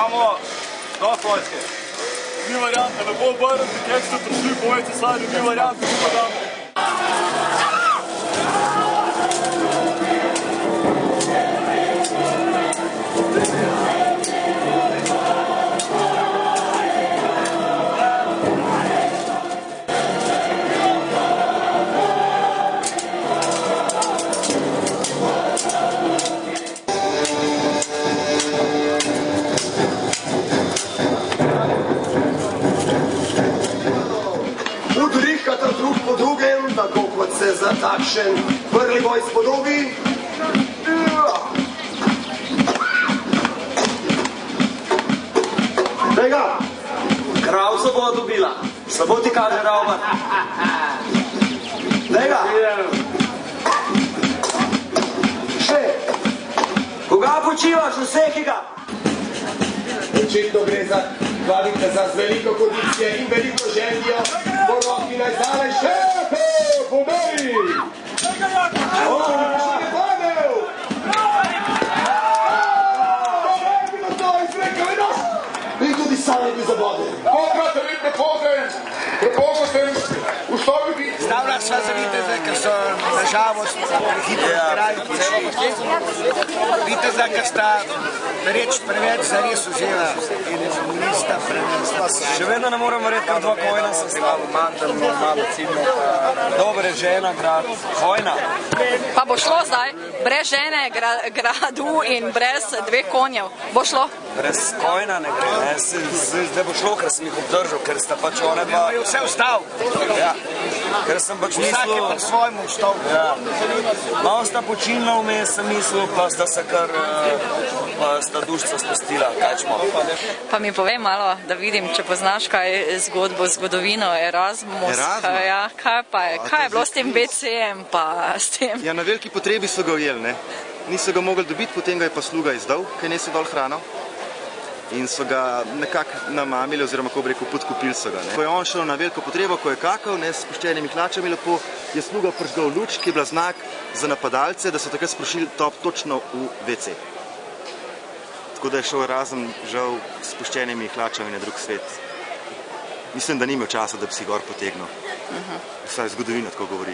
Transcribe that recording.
Imamo dost vojske. Ni varianta, ne bo obrniti, kjer ste prišli bojci sadi, ni varianta, ki pa damo. Udrihata drug po drugem, tako kot se za takšen prvi boj spodobi. Tega, kravco bo dobila, slabo ti kaže Ravbar. Tega, še, koga počivaš, vsekega? Očitno gre za kvalite za veliko kondicije in veliko željo. Po roki naj zdale še, pomeri! O, še je padel! Dobro je bilo to, izrekal je nos! In tudi sam je bil zaboden. Kolikrat je bil prepogo sem vstavil biti. Stavlja sva za viteze, ker so nažalost prehitro zgrali po celo. Viteza, ker sta reč preveč zares vzela in nista prenesla. Še vedno ne moram verjeti, ker dva Hojna sem slavil, Mandel, malo ciljno, dobre žena, grad, Hojna. Pa bo šlo zdaj, brez žene, gradu in brez dveh konjev, bo šlo? Brez Hojna ne gre, ne, zdaj bo šlo, ker sem jih obdržal, ker sta pač one dva... Vse vstal. Ja, ker sem pač mislil... Vsak je pa svojemu vstal. Ja, malo sta počinila vmes, sem mislil, pa sta se kar... pa sta dušca spustila, kačmo. Pa mi povej malo, da vidim, če poznaš kaj zgodbo, zgodovino, Erasmus. Ja, kaj je bilo s tem BC-em pa s tem? Ja, na veliki potrebi so ga ujeli, ne. Niso ga mogli dobiti, potem ga je pa sluga izdal, kaj nesi dol hrano. In so ga nekako namamili, oziroma, ko bi rekel, podkupili so ga. Ko je on šel na veliko potrebo, ko je kakal, ne, s spuščenimi hlačami lepo, je sluga prižgal luč, ki je bila znak za napadalce, da so takrat sprošili top točno v WC. Tako da je šel Erasm, žal, s spuščenimi hlačami na drug svet. Mislim, da ni imel časa, da bi si gor potegnil. Vsaj zgodovina tako govori.